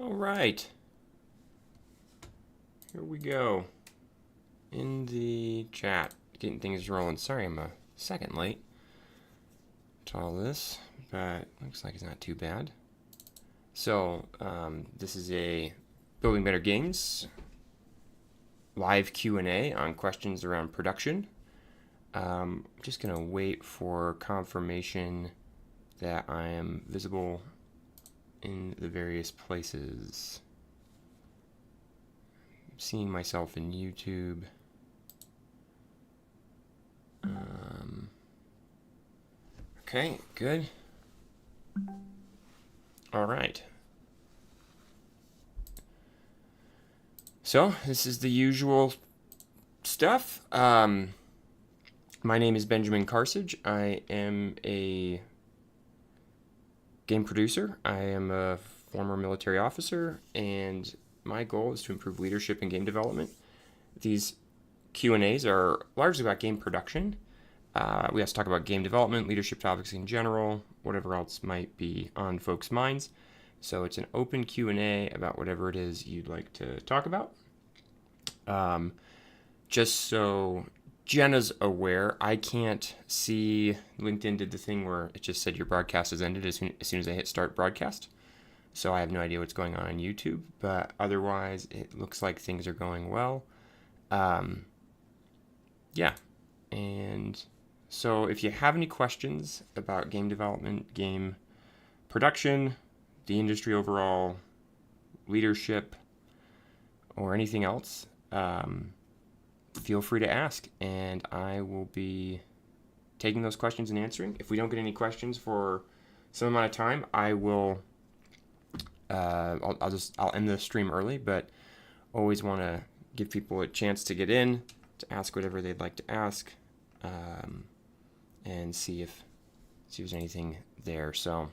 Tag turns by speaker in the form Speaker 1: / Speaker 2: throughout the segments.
Speaker 1: All right, here we go. In the chat, getting things rolling. Sorry, I'm a second late to all this, but looks like it's not too bad. So, this is a Building Better Games live Q&A on questions around production. I'm just gonna wait for confirmation that I am visible in the various places. I'm seeing myself in YouTube. Okay, good. All right. So, this is the usual stuff. My name is Benjamin Karsage. I am a game producer. I am a former military officer, and my goal is to improve leadership in game development. These Q&As are largely about game production. We also talk about game development, leadership topics in general, whatever else might be on folks' minds. So it's an open Q&A about whatever it is you'd like to talk about. Just so Jenna's aware, I can't see. LinkedIn did the thing where it just said your broadcast has ended as soon as I hit start broadcast. So I have no idea what's going on YouTube, but otherwise it looks like things are going well. Yeah, and so if you have any questions about game development, game production, the industry overall, leadership, or anything else, feel free to ask, and I will be taking those questions and answering. If we don't get any questions for some amount of time, I will. I'll end the stream early, but always want to give people a chance to get in, to ask whatever they'd like to ask, and see if there's anything there. So,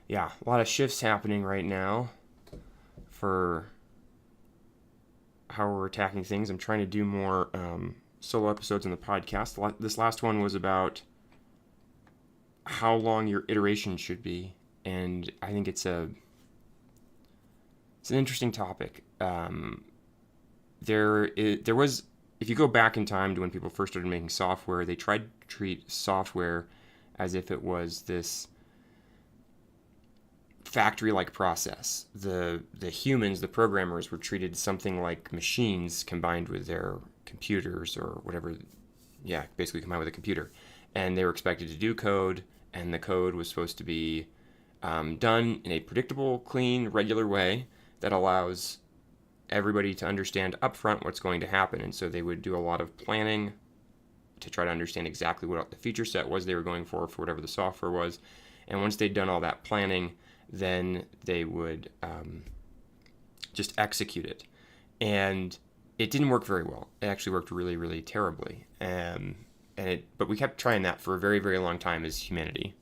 Speaker 1: yeah, a lot of shifts happening right now for how we're attacking things. I'm trying to do more solo episodes on the podcast. This last one was about how long your iteration should be, and I think it's an interesting topic. There was, if you go back in time to when people first started making software, they tried to treat software as if it was this factory-like process. The humans, the programmers, were treated something like machines combined with their computers or whatever. Yeah, basically combined with a computer, and they were expected to do code, and the code was supposed to be done in a predictable, clean, regular way that allows everybody to understand upfront what's going to happen. And so they would do a lot of planning to try to understand exactly what the feature set was they were going for whatever the software was. And once they'd done all that planning, then they would just execute it. And it didn't work very well. It actually worked really, really terribly. But we kept trying that for a very, very long time as humanity.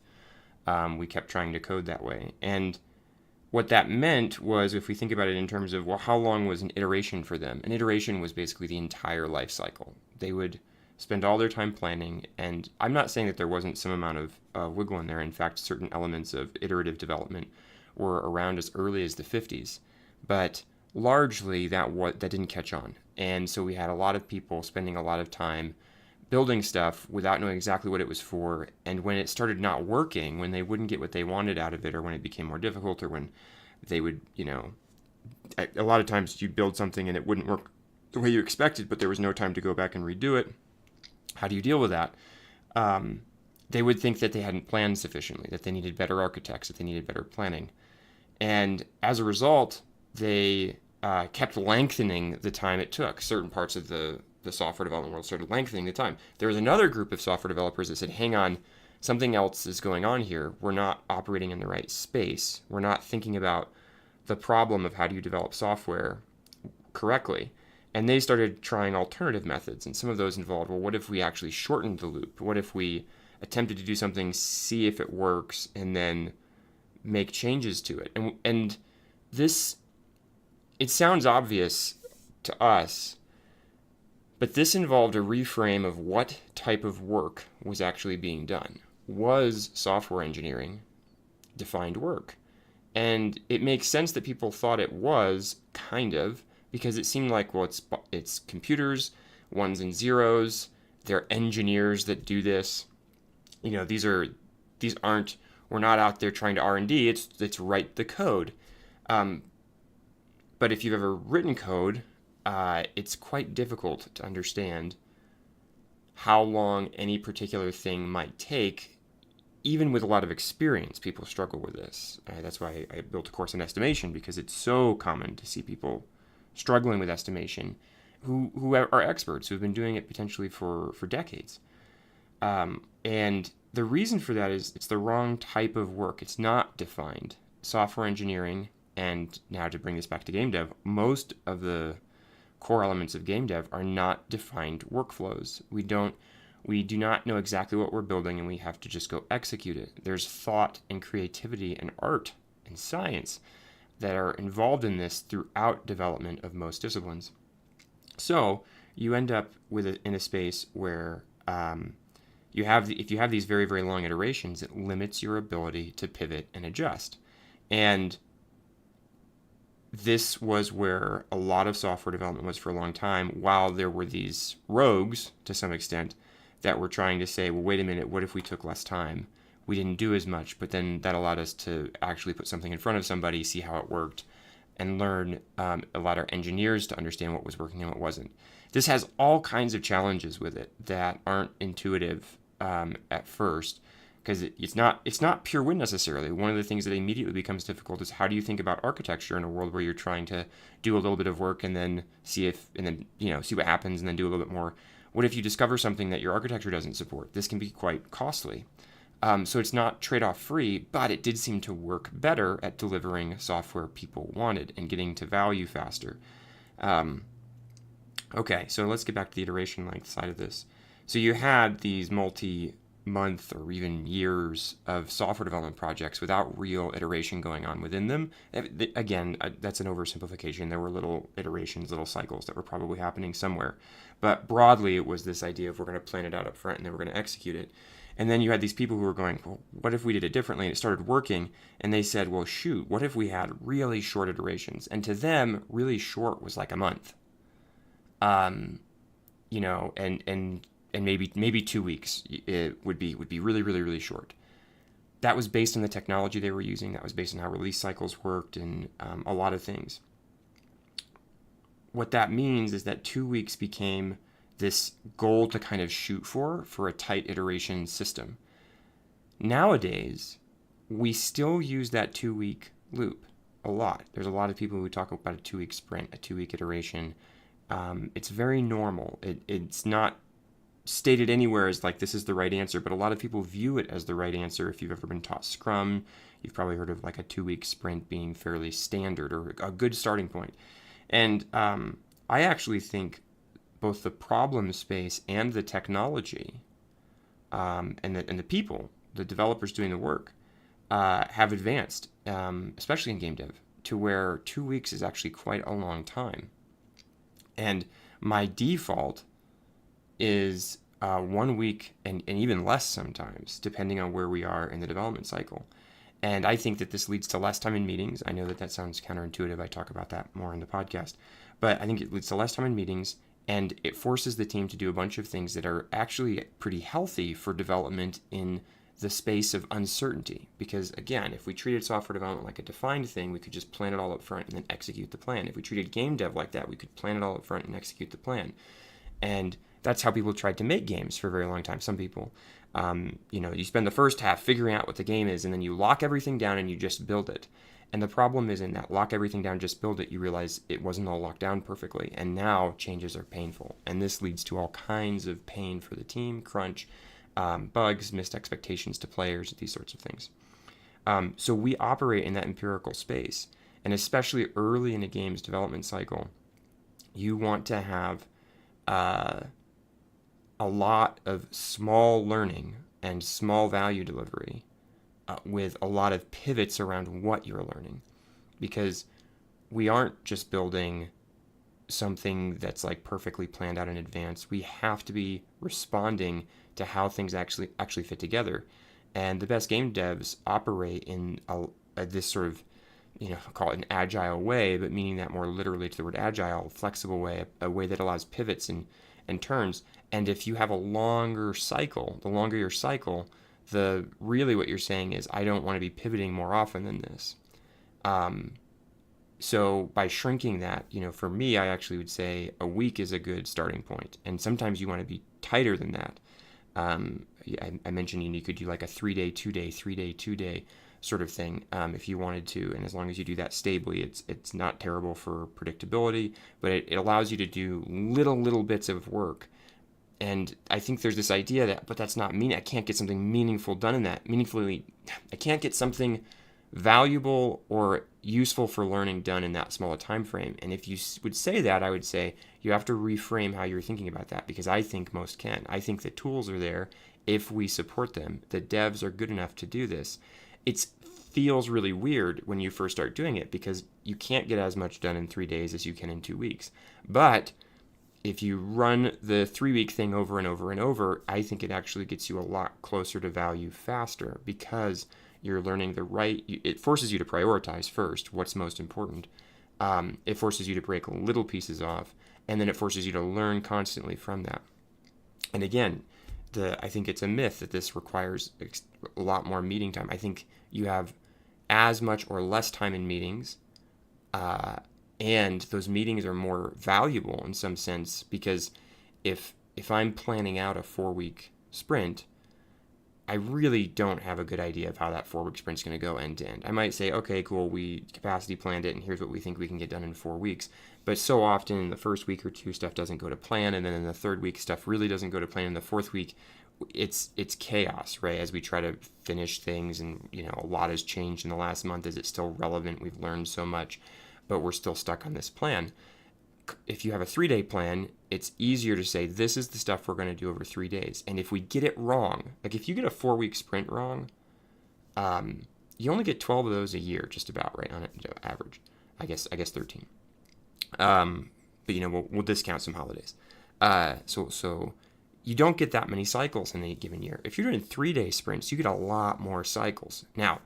Speaker 1: We kept trying to code that way. And what that meant was, if we think about it in terms of, well, how long was an iteration for them? An iteration was basically the entire life cycle. They would spend all their time planning, and I'm not saying that there wasn't some amount of wiggle in there. In fact, certain elements of iterative development were around as early as the 50s, but largely that didn't catch on. And so we had a lot of people spending a lot of time building stuff without knowing exactly what it was for, and when it started not working, when they wouldn't get what they wanted out of it, or when it became more difficult, or when they would, a lot of times you'd build something and it wouldn't work the way you expected, but there was no time to go back and redo it. How do you deal with that? They would think that they hadn't planned sufficiently, that they needed better architects, that they needed better planning. And as a result, they kept lengthening the time it took. Certain parts of the software development world started lengthening the time. There was another group of software developers that said, hang on, something else is going on here. We're not operating in the right space. We're not thinking about the problem of how do you develop software correctly. And they started trying alternative methods. And some of those involved, well, what if we actually shortened the loop? What if we attempted to do something, see if it works, and then make changes to it? And this, it sounds obvious to us, but this involved a reframe of what type of work was actually being done. Was software engineering defined work? And it makes sense that people thought it was, kind of, because it seemed like, well, it's computers, ones and zeros. They're engineers that do this. These aren't. We're not out there trying to R&D. It's write the code. Um, but if you've ever written code, it's quite difficult to understand how long any particular thing might take. Even with a lot of experience, people struggle with this. That's why I built a course in estimation, because it's so common to see people struggling with estimation who are experts, who have been doing it potentially for decades. And the reason for that is it's the wrong type of work. It's not defined. Software engineering, and now to bring this back to game dev, most of the core elements of game dev are not defined workflows. We do not know exactly what we're building, and we have to just go execute it. There's thought and creativity and art and science that are involved in this throughout development of most disciplines. So you end up in a space where if you have these very, very long iterations, it limits your ability to pivot and adjust. And this was where a lot of software development was for a long time, while there were these rogues, to some extent, that were trying to say, well, wait a minute, what if we took less time? We didn't do as much, but then that allowed us to actually put something in front of somebody, see how it worked, and learn, allowed our engineers to understand what was working and what wasn't. This has all kinds of challenges with it that aren't intuitive at first, because it's not pure win necessarily. One of the things that immediately becomes difficult is, how do you think about architecture in a world where you're trying to do a little bit of work and then see what happens, and then do a little bit more. What if you discover something that your architecture doesn't support? This can be quite costly. So it's not trade-off free, but it did seem to work better at delivering software people wanted and getting to value faster. Okay, so let's get back to the iteration length side of this. So you had these multi-month or even years of software development projects without real iteration going on within them. Again, that's an oversimplification. There were little iterations, little cycles that were probably happening somewhere. But broadly, it was this idea of, we're going to plan it out up front and then we're going to execute it. And then you had these people who were going, well, what if we did it differently? And it started working. And they said, well, shoot, what if we had really short iterations? And to them, really short was like a month. And maybe 2 weeks it would be really, really, really short. That was based on the technology they were using. That was based on how release cycles worked, and a lot of things. What that means is that 2 weeks became this goal to kind of shoot for a tight iteration system. Nowadays, we still use that 2-week loop a lot. There's a lot of people who talk about a 2-week sprint, a 2-week iteration. It's very normal. It's not stated anywhere as like this is the right answer, but a lot of people view it as the right answer. If you've ever been taught Scrum, you've probably heard of like a 2-week sprint being fairly standard or a good starting point. And I actually think both the problem space and the technology and the people, the developers doing the work, have advanced, especially in game dev, to where 2 weeks is actually quite a long time. And my default is 1 week and even less sometimes, depending on where we are in the development cycle. And I think that this leads to less time in meetings. I know that sounds counterintuitive. I talk about that more in the podcast. But I think it leads to less time in meetings, and it forces the team to do a bunch of things that are actually pretty healthy for development in the space of uncertainty. Because again, if we treated software development like a defined thing, we could just plan it all up front and then execute the plan. If we treated game dev like that, we could plan it all up front and execute the plan. And that's how people tried to make games for a very long time. Some people, you spend the first half figuring out what the game is, and then you lock everything down and you just build it. And the problem is, in that lock everything down, just build it, you realize it wasn't all locked down perfectly. And now changes are painful. And this leads to all kinds of pain for the team, crunch, bugs, missed expectations to players, these sorts of things. So we operate in that empirical space. And especially early in a game's development cycle, you want to have a lot of small learning and small value delivery with a lot of pivots around what you're learning. Because we aren't just building something that's like perfectly planned out in advance. We have to be responding to how things actually fit together. And the best game devs operate in this sort of call it an agile way, but meaning that more literally to the word agile, flexible way, a way that allows pivots and turns. And if you have a longer cycle, the longer your cycle, the really what you're saying is, I don't want to be pivoting more often than this. So by shrinking that, for me, I actually would say a week is a good starting point. And sometimes you want to be tighter than that. I mentioned you could do like a 3-day, 2-day, 3-day, 2-day sort of thing if you wanted to. And as long as you do that stably, it's not terrible for predictability, but it allows you to do little bits of work. And I think there's this idea that, but that's not mean. I can't get something meaningful done in that. I can't get something valuable or useful for learning done in that small a time frame. And if you would say that, I would say you have to reframe how you're thinking about that, because I think most can. I think the tools are there if we support them. The devs are good enough to do this. It feels really weird when you first start doing it because you can't get as much done in 3 days as you can in 2 weeks. But if you run the 3-week thing over and over and over, I think it actually gets you a lot closer to value faster, because you're learning it forces you to prioritize first what's most important. It forces you to break little pieces off, and then it forces you to learn constantly from that. And again, I think it's a myth that this requires a lot more meeting time. I think you have as much or less time in meetings, and those meetings are more valuable in some sense, because if I'm planning out a 4-week sprint, I really don't have a good idea of how that 4-week sprint is going to go end to end. I might say, okay, cool, we capacity planned it, and here's what we think we can get done in 4 weeks. But so often in the first week or two, stuff doesn't go to plan, and then in the third week, stuff really doesn't go to plan. In the fourth week, it's chaos, right? As we try to finish things, and a lot has changed in the last month. Is it still relevant? We've learned so much, but we're still stuck on this plan. If you have a 3-day plan, it's easier to say, this is the stuff we're going to do over 3 days. And if we get it wrong, like if you get a 4-week sprint wrong, you only get 12 of those a year, just about, right, on average. I guess 13. But we'll discount some holidays. So you don't get that many cycles in a given year. If you're doing 3-day sprints, you get a lot more cycles. Now,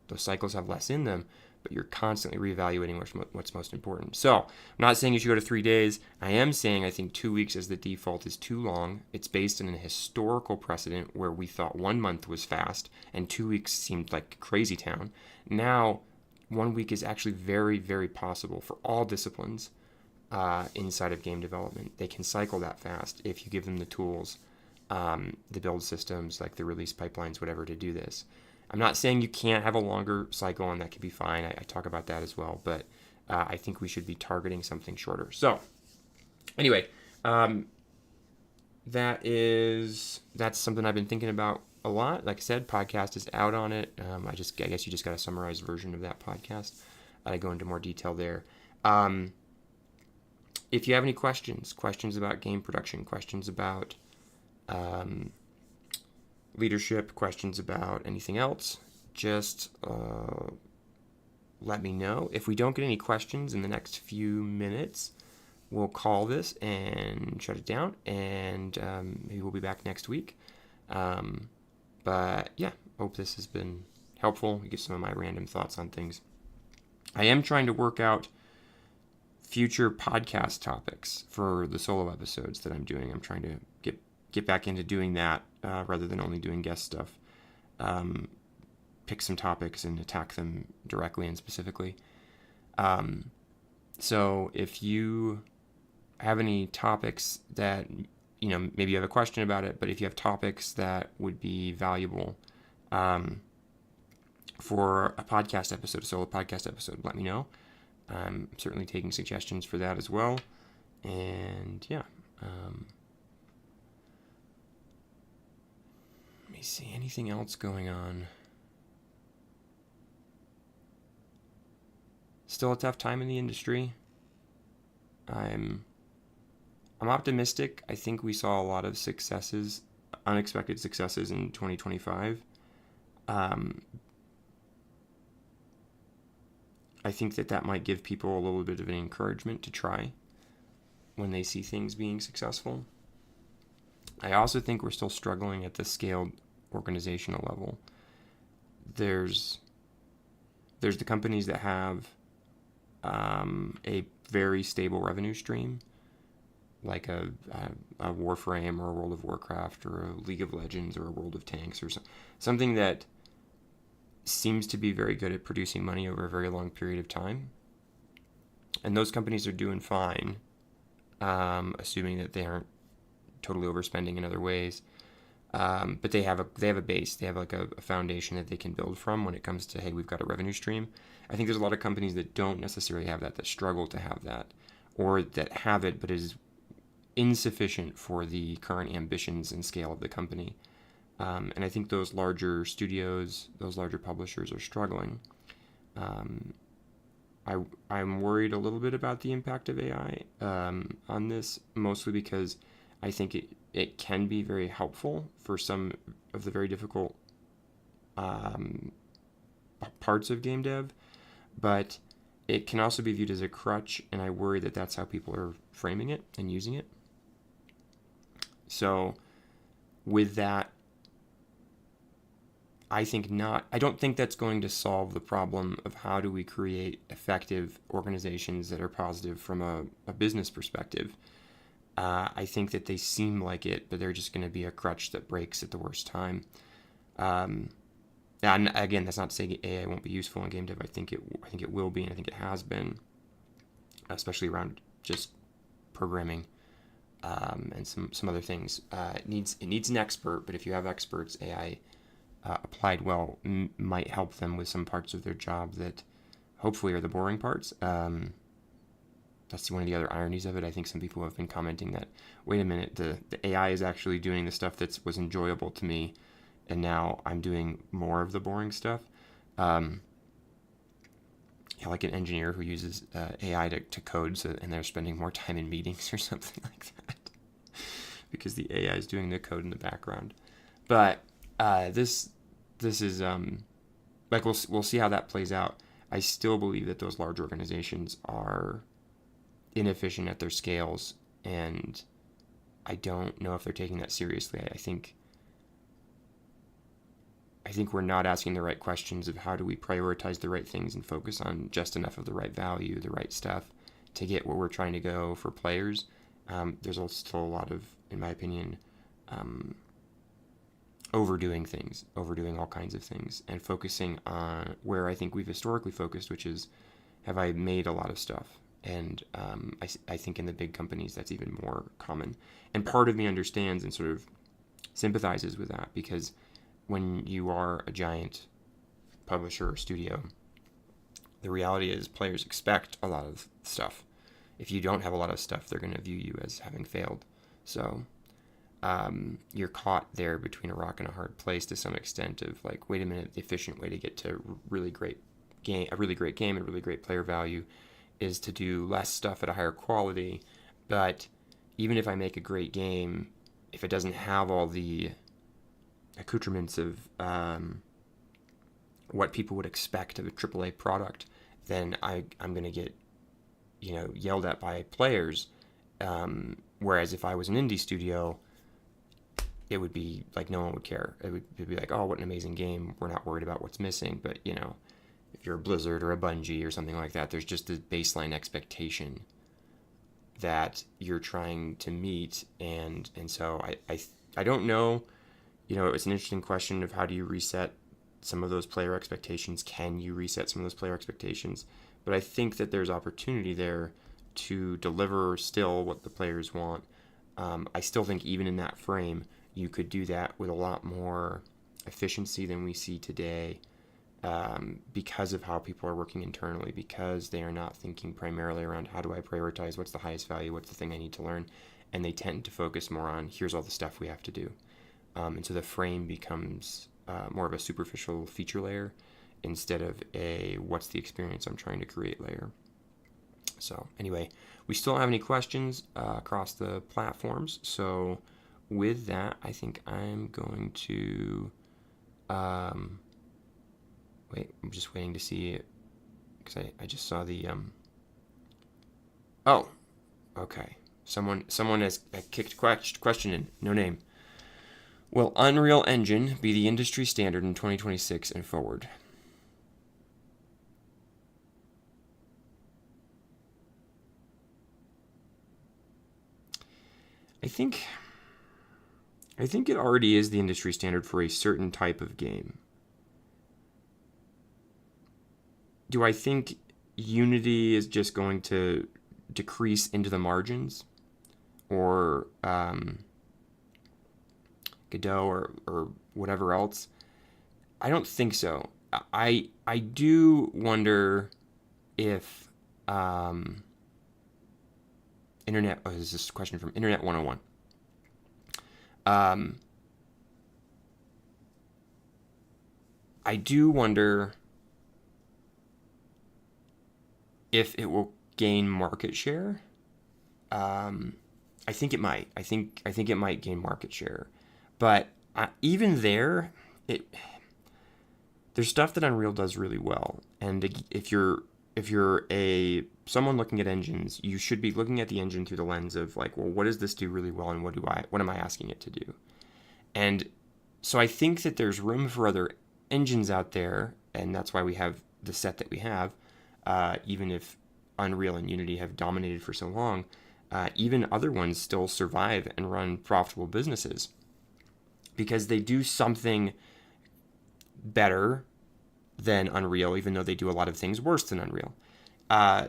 Speaker 1: those cycles have less in them, but you're constantly reevaluating what's most important. So I'm not saying you should go to 3 days. I am saying I think 2 weeks as the default is too long. It's based on a historical precedent where we thought 1 month was fast and 2 weeks seemed like crazy town. Now, 1 week is actually very, very possible for all disciplines inside of game development. They can cycle that fast if you give them the tools, the build systems, like the release pipelines, whatever, to do this. I'm not saying you can't have a longer cycle, and that could be fine. I talk about that as well, but I think we should be targeting something shorter. So anyway, that's something I've been thinking about a lot. Like I said, podcast is out on it. I guess you just got a summarized version of that podcast. I go into more detail there. If you have any questions about game production, questions about leadership, questions about anything else, just let me know. If we don't get any questions in the next few minutes, we'll call this and shut it down, and maybe we'll be back next week. But yeah, hope this has been helpful. You get some of my random thoughts on things. I am trying to work out future podcast topics for the solo episodes that I'm doing. I'm trying to get back into doing that rather than only doing guest stuff. Pick some topics and attack them directly and specifically. So if you have any topics that, maybe you have a question about it, but if you have topics that would be valuable for a podcast episode, a solo podcast episode, let me know. I'm certainly taking suggestions for that as well. And yeah. Let me see, anything else going on? Still a tough time in the industry. I'm optimistic. I think we saw a lot of successes, unexpected successes in 2025. I think that might give people a little bit of an encouragement to try when they see things being successful. I also think we're still struggling at the scaled organizational level. There's There's the companies that have a very stable revenue stream, like a Warframe or a World of Warcraft or a League of Legends or a World of Tanks or something that seems to be very good at producing money over a very long period of time. And those companies are doing fine, assuming that they aren't totally overspending in other ways. But they have a base. They have like a foundation that they can build from when it comes to, hey, we've got a revenue stream. I think there's a lot of companies that don't necessarily have that struggle to have that, or that have it but is insufficient for the current ambitions and scale of the company. And I think those larger studios, those larger publishers are struggling. I'm worried a little bit about the impact of AI on this, mostly because I think it can be very helpful for some of the very difficult parts of game dev, but it can also be viewed as a crutch, and I worry that that's how people are framing it and using it. So with that, I don't think that's going to solve the problem of how do we create effective organizations that are positive from a business perspective. I think that they seem like it, but they're just going to be a crutch that breaks at the worst time. And again, that's not to say AI won't be useful in game dev. I think it will be, and I think it has been, especially around just programming and some other things. It needs an expert, but if you have experts, AI applied well might help them with some parts of their job that hopefully are the boring parts. That's one of the other ironies of it. I think some people have been commenting that, wait a minute, the AI is actually doing the stuff that was enjoyable to me, and now I'm doing more of the boring stuff. Like an engineer who uses AI to code, and they're spending more time in meetings or something like that because the AI is doing the code in the background. But this is like we'll see how that plays out. I still believe that those large organizations are inefficient at their scales, and I don't know if they're taking that seriously. I think we're not asking the right questions of how do we prioritize the right things and focus on just enough of the right value, the right stuff to get where we're trying to go for players. There's still a lot of, in my opinion, overdoing all kinds of things, and focusing on where I think we've historically focused, which is, have I made a lot of stuff? And I think in the big companies that's even more common. And part of me understands and sort of sympathizes with that, because when you are a giant publisher or studio, the reality is players expect a lot of stuff. If you don't have a lot of stuff, they're going to view you as having failed. So you're caught there between a rock and a hard place to some extent of like, wait a minute, the efficient way to get to a really great game, a really great player value is to do less stuff at a higher quality. But even if I make a great game, if it doesn't have all the accoutrements of what people would expect of a AAA product, then I'm going to get yelled at by players. Whereas if I was an indie studio, it would be like no one would care. It would be like, oh, what an amazing game. We're not worried about what's missing. But if you're a Blizzard or a Bungie or something like that, there's just this baseline expectation that you're trying to meet, and so I don't know. It's an interesting question of how do you reset some of those player expectations? Can you reset some of those player expectations? But I think that there's opportunity there to deliver still what the players want. I still think even in that frame, you could do that with a lot more efficiency than we see today, because of how people are working internally, because they are not thinking primarily around how do I prioritize, what's the highest value, what's the thing I need to learn, and they tend to focus more on here's all the stuff we have to do. And so the frame becomes more of a superficial feature layer instead of a what's the experience I'm trying to create layer. So anyway, we still don't have any questions across the platforms. So with that, I think I'm going to wait. I'm just waiting to see it because I just saw the oh, okay. Someone has kicked question in. No name. Will Unreal Engine be the industry standard in 2026 and forward? I think it already is the industry standard for a certain type of game. Do I think Unity is just going to decrease into the margins, or Godot or whatever else? I don't think so. I do wonder if internet. Oh, this is a question from Internet 101. I do wonder if it will gain market share. I think it might. I think it might gain market share, but even there, there's stuff that Unreal does really well. And if you're someone looking at engines, you should be looking at the engine through the lens of like, well, what does this do really well, and what am I asking it to do? And so I think that there's room for other engines out there, and that's why we have the set that we have. Even if Unreal and Unity have dominated for so long, even other ones still survive and run profitable businesses because they do something better than Unreal, even though they do a lot of things worse than Unreal.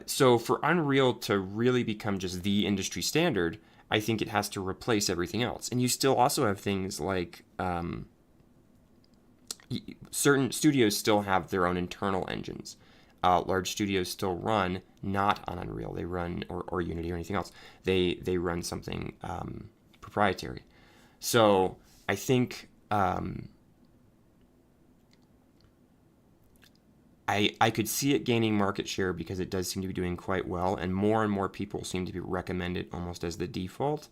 Speaker 1: So for Unreal to really become just the industry standard, I think it has to replace everything else. And you still also have things like certain studios still have their own internal engines. Large studios still run not on Unreal. They run, or Unity or anything else. They run something proprietary. So I think I could see it gaining market share because it does seem to be doing quite well, and more people seem to be recommended almost as the default.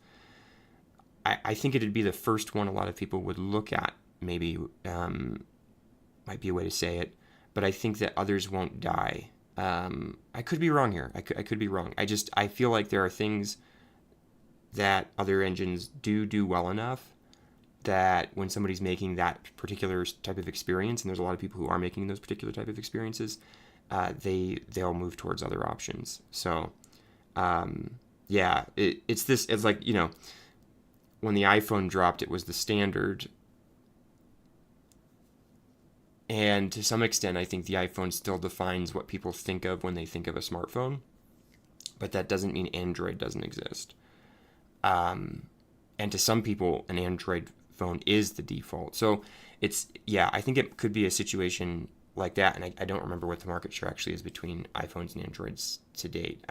Speaker 1: I think it'd be the first one a lot of people would look at, maybe, might be a way to say it, but I think that others won't die. I could be wrong here. I could be wrong. I feel like there are things that other engines do well enough that when somebody's making that particular type of experience, and there's a lot of people who are making those particular type of experiences, they'll move towards other options. So, it's like, when the iPhone dropped, it was the standard. And to some extent, I think the iPhone still defines what people think of when they think of a smartphone. But that doesn't mean Android doesn't exist. And to some people, an Android phone is the default. So I think it could be a situation like that. And I don't remember what the market share actually is between iPhones and Androids to date.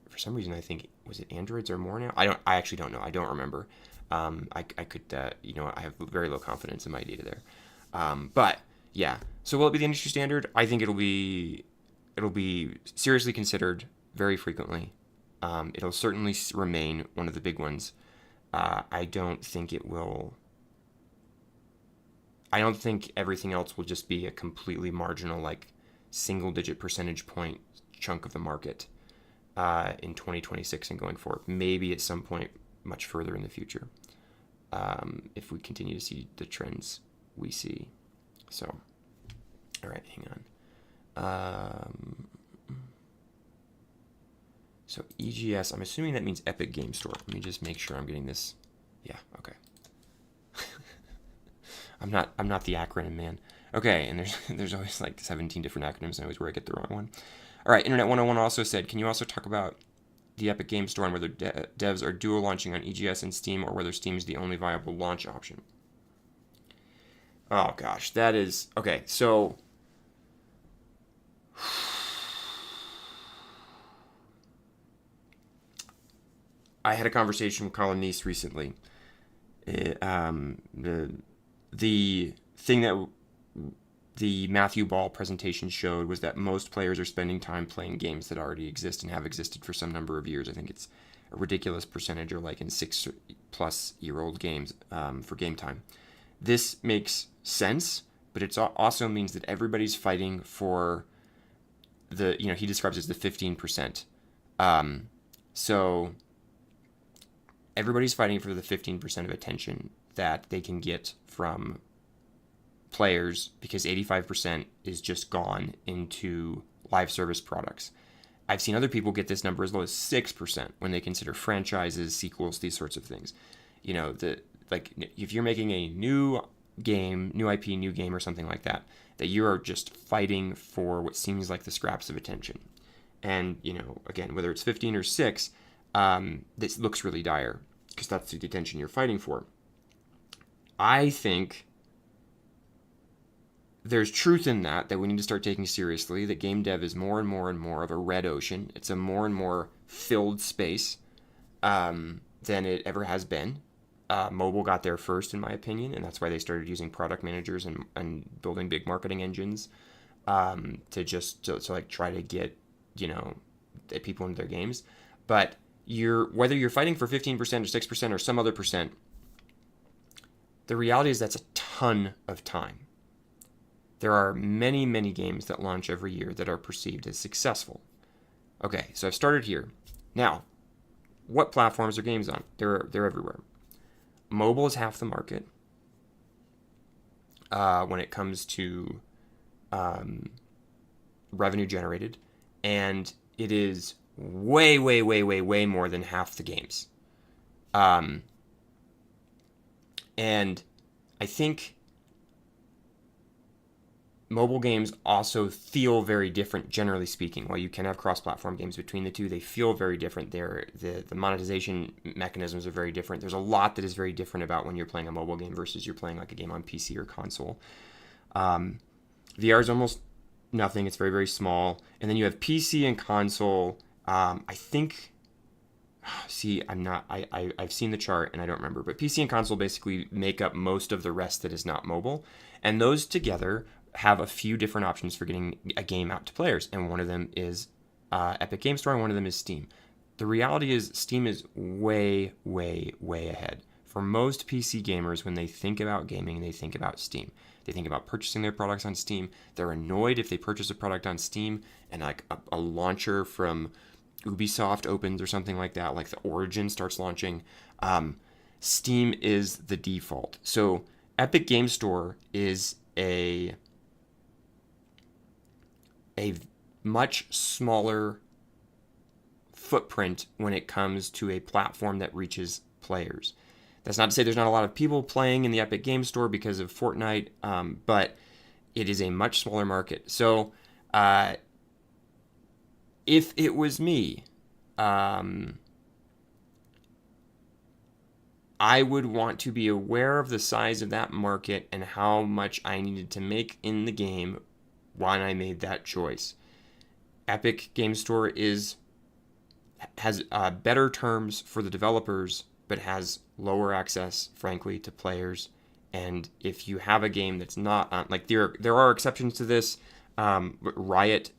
Speaker 1: For some reason, I think, was it Androids or more now? I actually don't know. I don't remember. I could, I have very low confidence in my data there. But yeah, so will it be the industry standard? I think it'll be seriously considered very frequently. It'll certainly remain one of the big ones. I don't think it will. I don't think everything else will just be a completely marginal, like single-digit percentage point chunk of the market in 2026 and going forward. Maybe at some point much further in the future, if we continue to see the trends we see. So, all right, hang on. So EGS, I'm assuming that means Epic Game Store. Let me just make sure I'm getting this. Yeah, okay. I'm not the acronym man. Okay, and there's always like 17 different acronyms, and I always where I get the wrong one. All right, Internet 101 also said, can you also talk about the Epic Game Store and whether devs are dual launching on EGS and Steam, or whether Steam is the only viable launch option? Oh gosh, that is okay. So I had a conversation with Colin Neese recently. The thing that the Matthew Ball presentation showed was that most players are spending time playing games that already exist and have existed for some number of years. I think it's a ridiculous percentage, or like in 6+ year-old games for game time. This makes sense, but it also means that everybody's fighting for he describes it as the 15%. So everybody's fighting for the 15% of attention that they can get from players, because 85% is just gone into live service products. I've seen other people get this number as low as 6% when they consider franchises, sequels, these sorts of things. You know, like if you're making a new game, new IP, new game or something like that, that you are just fighting for what seems like the scraps of attention. And, you know, again, whether it's 15 or 6, this looks really dire because that's the attention you're fighting for. I think there's truth in that we need to start taking seriously, that game dev is more and more and more of a red ocean. It's a more and more filled space than it ever has been. Mobile got there first, in my opinion, and that's why they started using product managers and building big marketing engines to like try to get, you know, people into their games. But whether you're fighting for 15% or 6% or some other percent, the reality is that's a ton of time. There are many, many games that launch every year that are perceived as successful. Okay, so I've started here. Now, what platforms are games on? They're everywhere. Mobile is half the market when it comes to revenue generated, and it is way, way, way, way, way more than half the games. And I think mobile games also feel very different, generally speaking. While you can have cross-platform games between the two, they feel very different. The monetization mechanisms are very different. There's a lot that is very different about when you're playing a mobile game versus you're playing like a game on PC or console. VR is almost nothing. It's very, very small. And then you have PC and console. I think... See, I've seen the chart and I don't remember, but PC and console basically make up most of the rest that is not mobile. And those together have a few different options for getting a game out to players. And one of them is Epic Game Store and one of them is Steam. The reality is Steam is way, way, way ahead. For most PC gamers, when they think about gaming, they think about Steam. They think about purchasing their products on Steam. They're annoyed if they purchase a product on Steam and like a launcher from Ubisoft opens or something like that, like the Origin starts launching. Steam is the default. So Epic Game Store is a much smaller footprint when it comes to a platform that reaches players. That's not to say there's not a lot of people playing in the Epic Game Store because of Fortnite, but it is a much smaller market. So if it was me, I would want to be aware of the size of that market and how much I needed to make in the game when I made that choice. Epic Game Store has better terms for the developers, but has lower access, frankly, to players. And if you have a game that's not on, like there are exceptions to this. Riot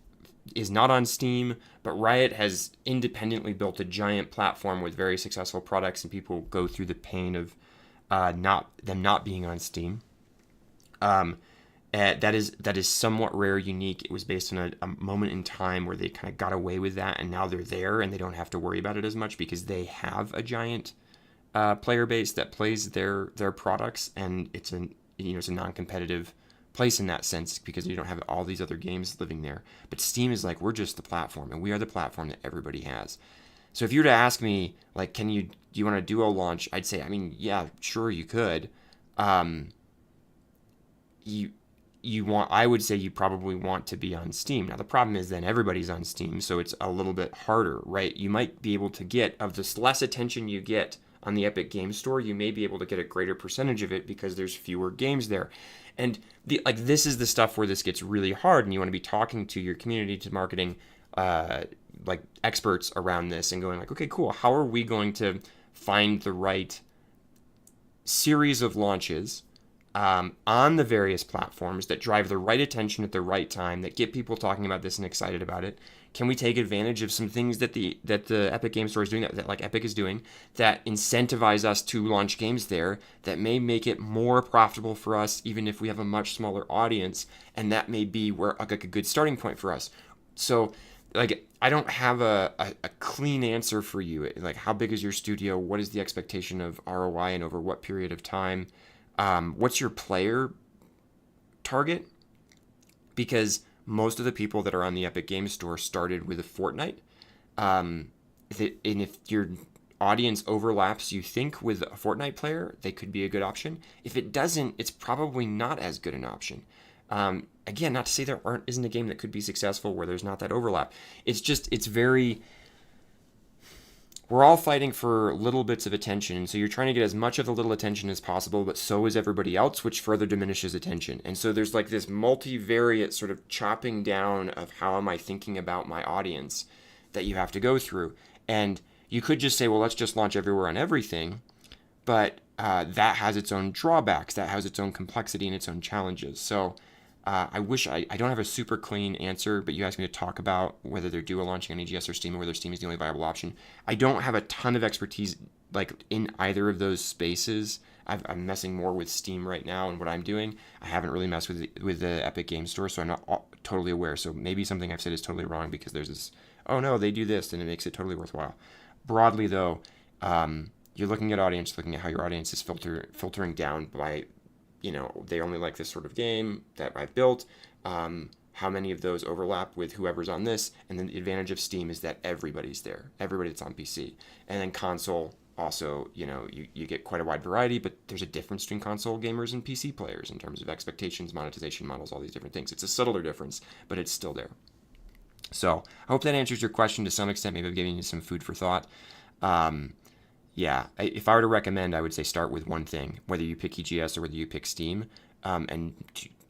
Speaker 1: is not on Steam, but Riot has independently built a giant platform with very successful products, and people go through the pain of not being on Steam. That is somewhat rare, unique. It was based on a moment in time where they kind of got away with that, and now they're there, and they don't have to worry about it as much because they have a giant player base that plays their products, and it's a non-competitive place in that sense because you don't have all these other games living there. But Steam is like, we're just the platform, and we are the platform that everybody has. So if you were to ask me, like, do you want a duo launch? I'd say, I mean, yeah, sure, you could. I would say you probably want to be on Steam. Now the problem is then everybody's on Steam, so it's a little bit harder, right? You might be able to get, of this less attention you get on the Epic Game Store, you may be able to get a greater percentage of it because there's fewer games there. And this is the stuff where this gets really hard, and you want to be talking to your community, to marketing experts around this and going like, okay, cool, how are we going to find the right series of launches on the various platforms that drive the right attention at the right time, that get people talking about this and excited about it? Can we take advantage of some things that the Epic Game Store is doing, that like Epic is doing, that incentivize us to launch games there, that may make it more profitable for us even if we have a much smaller audience, and that may be where like a good starting point for us. So like, I don't have a clean answer for you. Like, how big is your studio? What is the expectation of ROI and over what period of time? What's your player target? Because most of the people that are on the Epic Games Store started with a Fortnite. And if your audience overlaps, you think, with a Fortnite player, they could be a good option. If it doesn't, it's probably not as good an option. Again, not to say there isn't a game that could be successful where there's not that overlap. It's very... We're all fighting for little bits of attention, and so you're trying to get as much of the little attention as possible, but so is everybody else, which further diminishes attention. And so there's like this multivariate sort of chopping down of how am I thinking about my audience that you have to go through. And you could just say, well, let's just launch everywhere on everything, but that has its own drawbacks, that has its own complexity and its own challenges. So I don't have a super clean answer, but you asked me to talk about whether they're dual launching on EGS or Steam, or whether Steam is the only viable option. I don't have a ton of expertise like in either of those spaces. I'm messing more with Steam right now and what I'm doing. I haven't really messed with the Epic Games Store, so I'm not totally aware. So maybe something I've said is totally wrong because there's this, oh no, they do this, and it makes it totally worthwhile. Broadly though, you're looking at audience, looking at how your audience is filtering down by, they only like this sort of game that I've built. How many of those overlap with whoever's on this? And then the advantage of Steam is that everybody's there, everybody that's on PC. And then console also, you get quite a wide variety, but there's a difference between console gamers and PC players in terms of expectations, monetization models, all these different things. It's a subtler difference, but it's still there. So I hope that answers your question to some extent. Maybe I'm giving you some food for thought. If I were to recommend, I would say start with one thing, whether you pick EGS or whether you pick Steam, and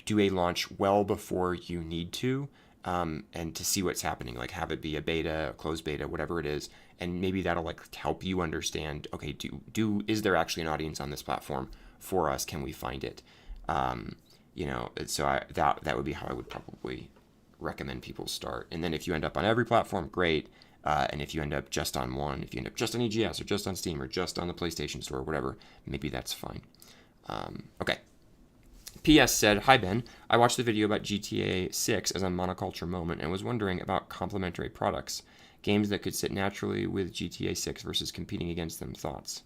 Speaker 1: do a launch well before you need to, and to see what's happening, like have it be a beta, a closed beta, whatever it is, and maybe that'll like help you understand, okay, is there actually an audience on this platform for us? Can we find it? So that would be how I would probably recommend people start. And then if you end up on every platform, great. And if you end up just on one, if you end up just on EGS or just on Steam or just on the PlayStation Store or whatever, maybe that's fine. Okay. PS said, hi Ben, I watched the video about GTA 6 as a monoculture moment and was wondering about complementary products, games that could sit naturally with GTA 6 versus competing against them. Thoughts?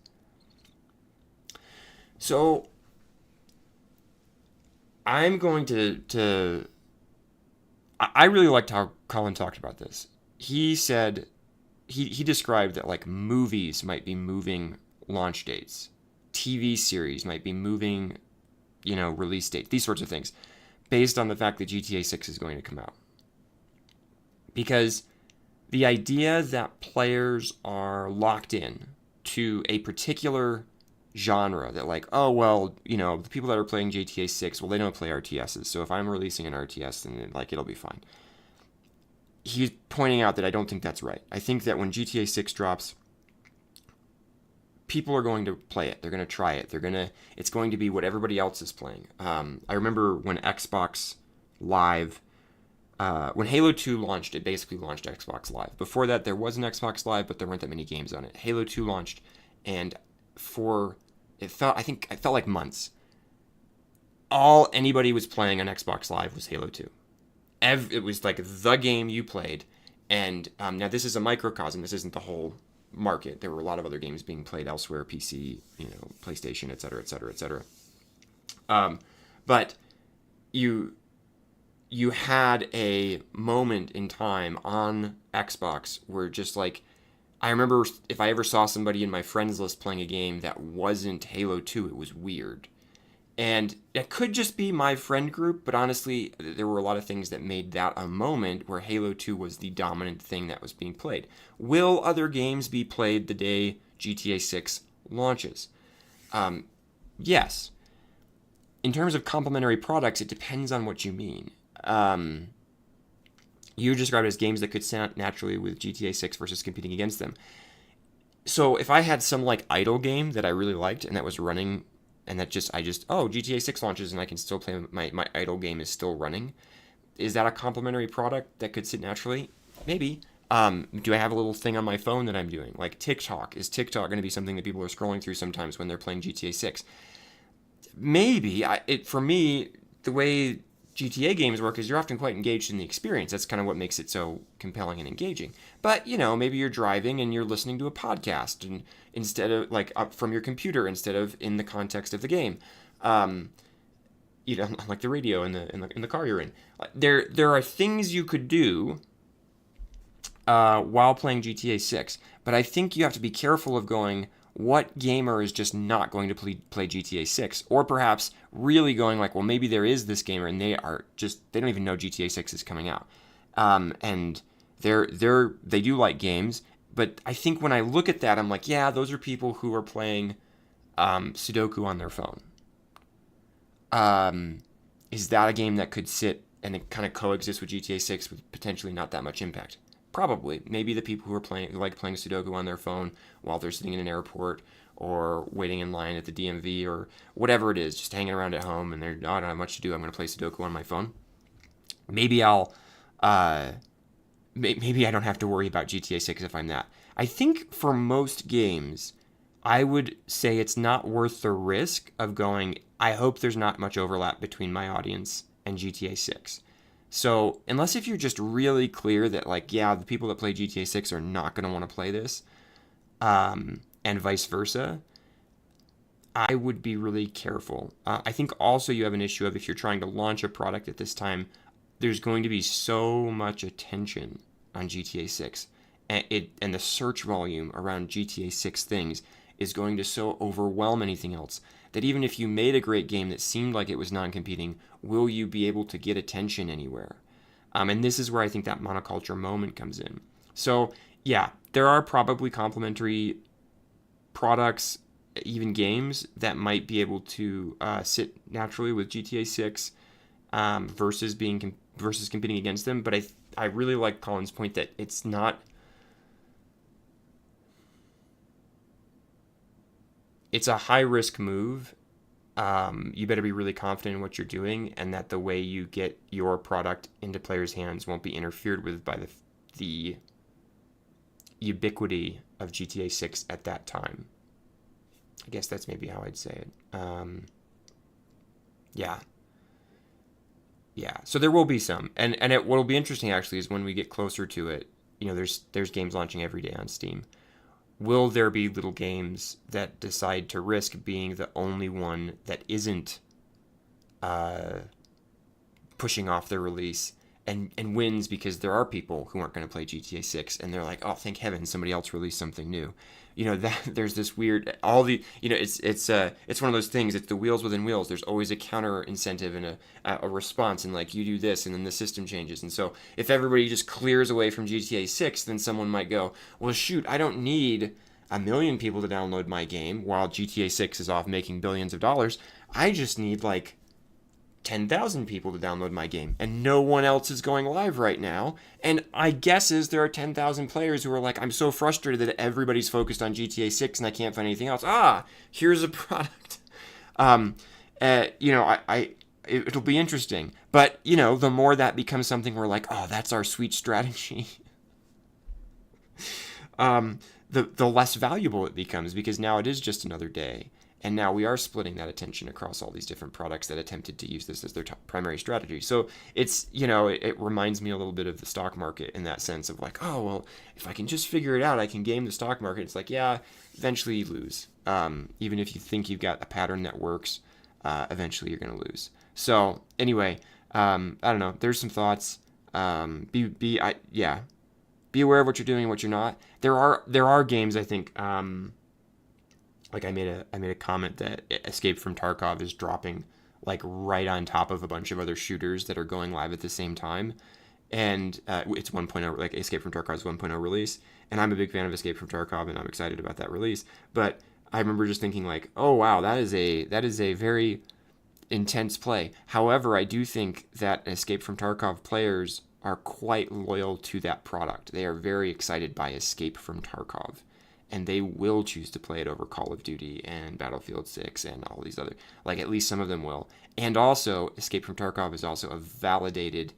Speaker 1: So I'm going to I really liked how Colin talked about this. He said, he described that like movies might be moving launch dates, TV series might be moving, release dates, these sorts of things, based on the fact that GTA 6 is going to come out. Because the idea that players are locked in to a particular genre, that like, oh, well, the people that are playing GTA 6, well, they don't play RTSs, so if I'm releasing an RTS, then it'll be fine. He's pointing out that I don't think that's right. I think that when GTA 6 drops, people are going to play it. They're going to try it. It's going to be what everybody else is playing. I remember when Xbox Live, when Halo 2 launched, it basically launched Xbox Live. Before that, there was an Xbox Live, but there weren't that many games on it. Halo 2 launched, and it felt like months. All anybody was playing on Xbox Live was Halo 2. It was like the game you played. And now this is a microcosm. This isn't the whole market. There were a lot of other games being played elsewhere, PC, PlayStation, et cetera, et cetera, et cetera. But you had a moment in time on Xbox where just like, I remember if I ever saw somebody in my friends list playing a game that wasn't Halo 2, it was weird. And it could just be my friend group, but honestly, there were a lot of things that made that a moment where Halo 2 was the dominant thing that was being played. Will other games be played the day GTA 6 launches? Yes. In terms of complementary products, it depends on what you mean. You described it as games that could sit naturally with GTA 6 versus competing against them. So if I had some like idle game that I really liked and that was running, and that GTA 6 launches and I can still play, my idle game is still running, is that a complementary product that could sit naturally? Maybe. Do I have a little thing on my phone that I'm doing? Like TikTok. Is TikTok going to be something that people are scrolling through sometimes when they're playing GTA 6? Maybe. For me, the way GTA games work is you're often quite engaged in the experience. That's kind of what makes it so compelling and engaging. But, maybe you're driving and you're listening to a podcast and instead of like up from your computer instead of in the context of the game. you know, like the radio in the car you're in. There are things you could do while playing GTA 6, but I think you have to be careful of going, what gamer is just not going to play GTA 6, or perhaps really going like, well, maybe there is this gamer and they don't even know GTA 6 is coming out, and they do like games, but I think when I look at that, I'm like, yeah, those are people who are playing Sudoku on their phone. Is that a game that could sit and it kind of coexist with GTA 6 with potentially not that much impact? Probably. Maybe the people who like playing Sudoku on their phone while they're sitting in an airport or waiting in line at the DMV or whatever it is, just hanging around at home and I don't have much to do. I'm going to play Sudoku on my phone. Maybe uh, maybe I don't have to worry about GTA 6 if I'm that. I think for most games, I would say it's not worth the risk of going, I hope there's not much overlap between my audience and GTA 6. So, unless if you're just really clear that, like, yeah, the people that play GTA 6 are not going to want to play this, and vice versa, I would be really careful. I think also you have an issue of if you're trying to launch a product at this time, there's going to be so much attention on GTA 6, and the search volume around GTA 6 things is going to so overwhelm anything else that even if you made a great game that seemed like it was non-competing, will you be able to get attention anywhere? And this is where I think that monoculture moment comes in. So yeah, there are probably complementary products, even games that might be able to sit naturally with GTA 6 versus competing against them. But I really like Colin's point that it's not. It's a high risk move. You better be really confident in what you're doing, and that the way you get your product into players' hands won't be interfered with by the ubiquity of GTA 6 at that time. I guess that's maybe how I'd say it. Yeah, yeah. So there will be some, and what'll be interesting actually is when we get closer to it. You know, there's games launching every day on Steam. Will there be little games that decide to risk being the only one that isn't uh, pushing off their release and wins because there are people who aren't going to play GTA 6 and they're like, oh, thank heaven somebody else released something new. You know, that there's this weird all the you know it's one of those things. It's the wheels within wheels. There's always a counter incentive and a response, and like you do this and then the system changes. And so if everybody just clears away from GTA 6, then someone might go, well, shoot, I don't need a million people to download my game while GTA 6 is off making billions of dollars. I just need like 10,000 people to download my game, and no one else is going live right now. And I guess there are 10,000 players who are like, I'm so frustrated that everybody's focused on GTA 6 and I can't find anything else. Here's a product. You know, it'll be interesting. But, you know, the more that becomes something we're like, oh, that's our sweet strategy, the less valuable it becomes, because now it is just another day. And now we are splitting that attention across all these different products that attempted to use this as their primary strategy. So it's, you know, it reminds me a little bit of the stock market in that sense of like, oh, well, if I can just figure it out, I can game the stock market. It's like, yeah, eventually you lose. Even if you think you've got a pattern that works, eventually you're going to lose. So anyway, I don't know. There's some thoughts. Be aware of what you're doing and what you're not. There are games, I think, like I made a comment that Escape from Tarkov is dropping like right on top of a bunch of other shooters that are going live at the same time, and it's 1.0, like Escape from Tarkov's 1.0 release, and I'm a big fan of Escape from Tarkov and I'm excited about that release. But I remember just thinking like, oh wow, that is a very intense play. However, I do think that Escape from Tarkov players are quite loyal to that product. They are very excited by Escape from Tarkov, and they will choose to play it over Call of Duty and Battlefield 6 and all these other, like at least some of them will. And also, Escape from Tarkov is also a validated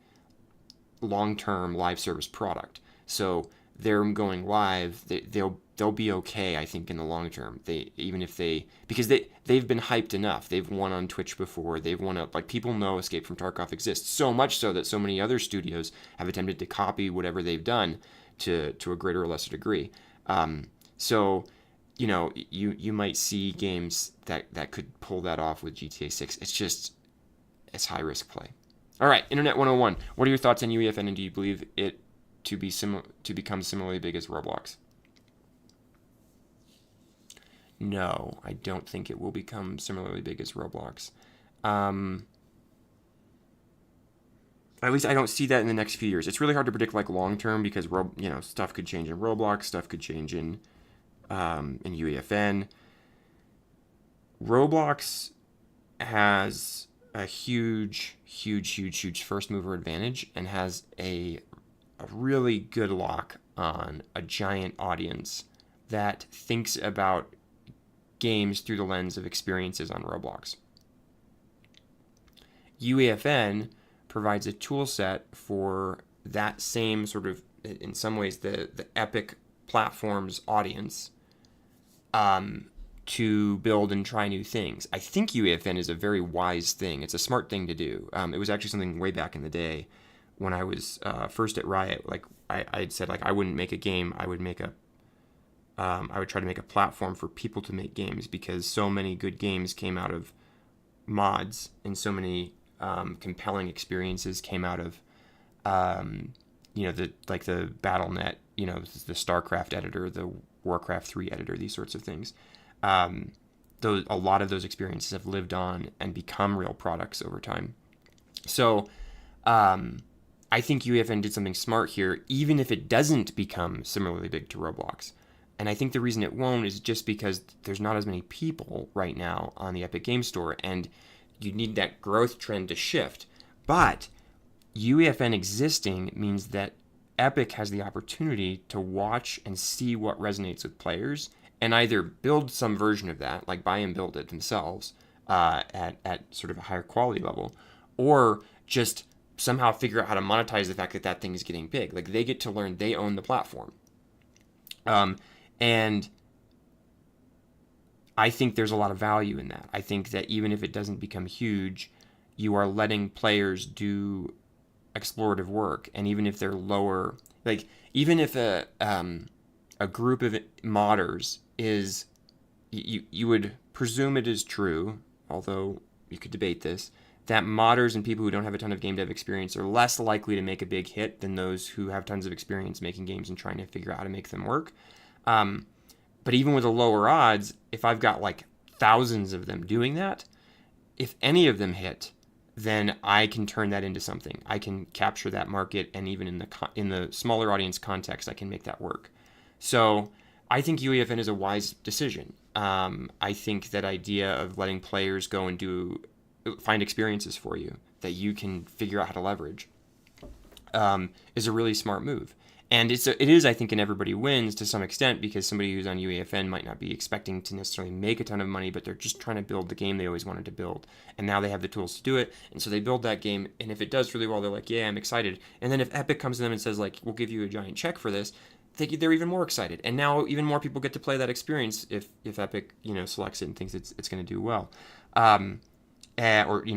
Speaker 1: long-term live service product. So they're going live, they'll be okay, I think, in the long term. Because they've been hyped enough. They've won on Twitch before. They've won up, like, people know Escape from Tarkov exists. So much so that so many other studios have attempted to copy whatever they've done to a greater or lesser degree. So, you know, you might see games that could pull that off with GTA 6. It's just, as high risk play. All right, Internet 101. What are your thoughts on UEFN, and do you believe it to become similarly big as Roblox? No, I don't think it will become similarly big as Roblox. At least I don't see that in the next few years. It's really hard to predict like long term because stuff could change in Roblox, stuff could change in UEFN. Roblox has a huge first mover advantage and has a really good lock on a giant audience that thinks about games through the lens of experiences on Roblox. UEFN provides a tool set for that same sort of, in some ways, the Epic platform's audience to build and try new things. I think UEFN is a very wise thing. It's a smart thing to do. It was actually something way back in the day when I was first at Riot. Like I'd said, like I wouldn't make a game. I would try to make a platform for people to make games because so many good games came out of mods and so many compelling experiences came out of the BattleNet, the StarCraft editor, the Warcraft 3 editor, these sorts of things. A lot of those experiences have lived on and become real products over time. So I think UEFN did something smart here, even if it doesn't become similarly big to Roblox. And I think the reason it won't is just because there's not as many people right now on the Epic Game Store, and you need that growth trend to shift. But UEFN existing means that Epic has the opportunity to watch and see what resonates with players and either build some version of that, like buy and build it themselves at sort of a higher quality level, or just somehow figure out how to monetize the fact that that thing is getting big. Like they get to learn they own the platform. And I think there's a lot of value in that. I think that even if it doesn't become huge, you are letting players do explorative work. And even if they're lower, like even if a group of modders is, you would presume it is true, although you could debate this, that modders and people who don't have a ton of game dev experience are less likely to make a big hit than those who have tons of experience making games and trying to figure out how to make them work. But even with the lower odds, if I've got like thousands of them doing that, if any of them hit, then I can turn that into something. I can capture that market, and even in the smaller audience context, I can make that work. So I think UEFN is a wise decision. I think that idea of letting players go and find experiences for you that you can figure out how to leverage is a really smart move. And it is, I think, an everybody wins to some extent, because somebody who's on UEFN might not be expecting to necessarily make a ton of money, but they're just trying to build the game they always wanted to build. And now they have the tools to do it. And so they build that game. And if it does really well, they're like, yeah, I'm excited. And then if Epic comes to them and says, like, we'll give you a giant check for this, they're even more excited. And now even more people get to play that experience if Epic, selects it and thinks it's going to do well. Or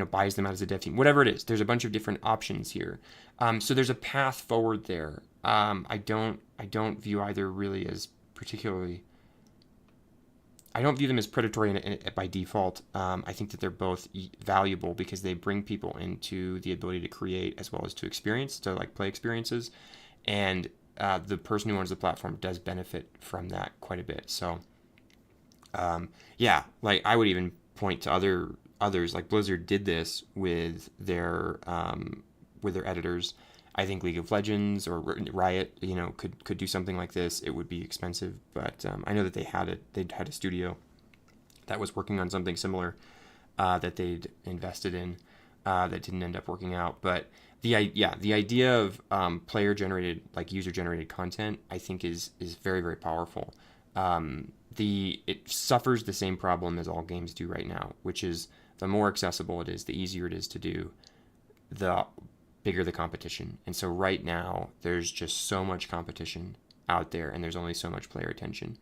Speaker 1: buys them out as a dev team, whatever it is. There's a bunch of different options here. So there's a path forward there. I don't view either really as particularly. I don't view them as predatory by default. I think that they're both valuable because they bring people into the ability to create as well as to play experiences, and the person who owns the platform does benefit from that quite a bit. So, like I would even point to others like Blizzard did this with their editors. I think League of Legends or Riot, could do something like this. It would be expensive, but I know that they had a studio that was working on something similar that they'd invested in that didn't end up working out. But the idea of player generated, like user generated content, I think is very, very powerful. It suffers the same problem as all games do right now, which is the more accessible it is, the easier it is to do, the bigger the competition. And so right now there's just so much competition out there, and there's only so much player attention.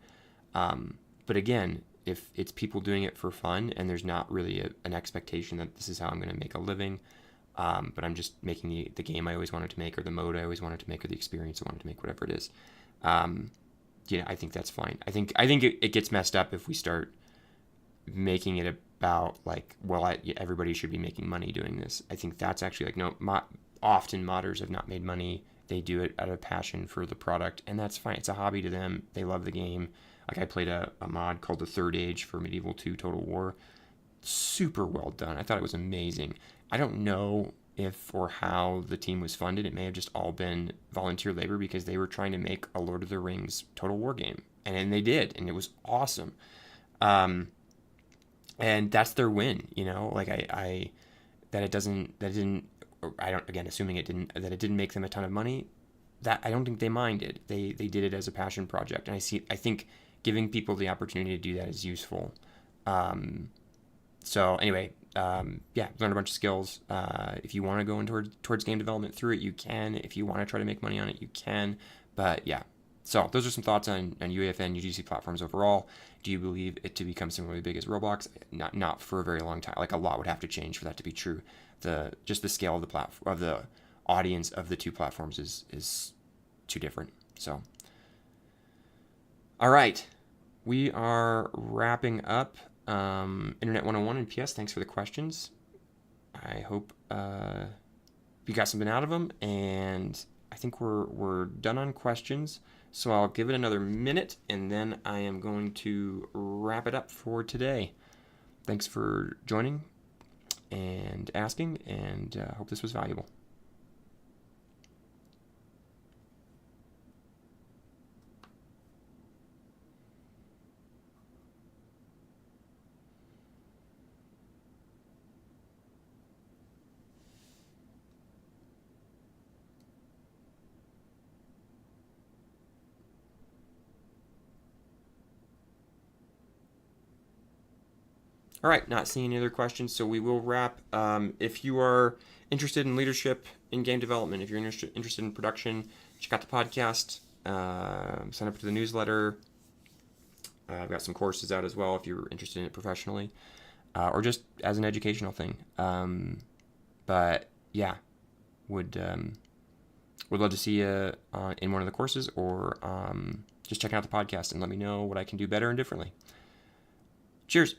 Speaker 1: But again, if it's people doing it for fun and there's not really an expectation that this is how I'm going to make a living, but I'm just making the game I always wanted to make, or the mode I always wanted to make, or the experience I wanted to make, whatever it is, I think that's fine. I think it gets messed up if we start making it about like, well, everybody should be making money doing this. I think that's actually like, no, often modders have not made money. They do it out of passion for the product, and that's fine. It's a hobby to them. They love the game. Like I played a mod called the Third Age for Medieval 2 Total War. Super well done. I thought it was amazing. I don't know if or how the team was funded. It may have just all been volunteer labor because they were trying to make a Lord of the Rings Total War game, and they did, and it was awesome. And that's their win, you know. Like I that it doesn't that it didn't. I don't, again, assuming it didn't make them a ton of money. That I don't think they minded. They did it as a passion project, and I think giving people the opportunity to do that is useful. So anyway, yeah, learn a bunch of skills. If you want to go in towards game development through it, you can. If you want to try to make money on it, you can. But yeah, so those are some thoughts on UEFN, UGC platforms overall. Do you believe it to become similarly big as Roblox? Not for a very long time. Like a lot would have to change for that to be true. Just the scale of the platform, of the audience of the two platforms is too different. So, all right, we are wrapping up Internet 101 and PS. Thanks for the questions. I hope you got something out of them, and I think we're done on questions. So I'll give it another minute, and then I am going to wrap it up for today. Thanks for joining and asking, and hope this was valuable. All right, not seeing any other questions, so we will wrap. If you are interested in leadership in game development, if you're interested in production, check out the podcast, sign up to the newsletter. I've got some courses out as well if you're interested in it professionally, or just as an educational thing. But yeah, would love to see you in one of the courses, or just check out the podcast and let me know what I can do better and differently. Cheers.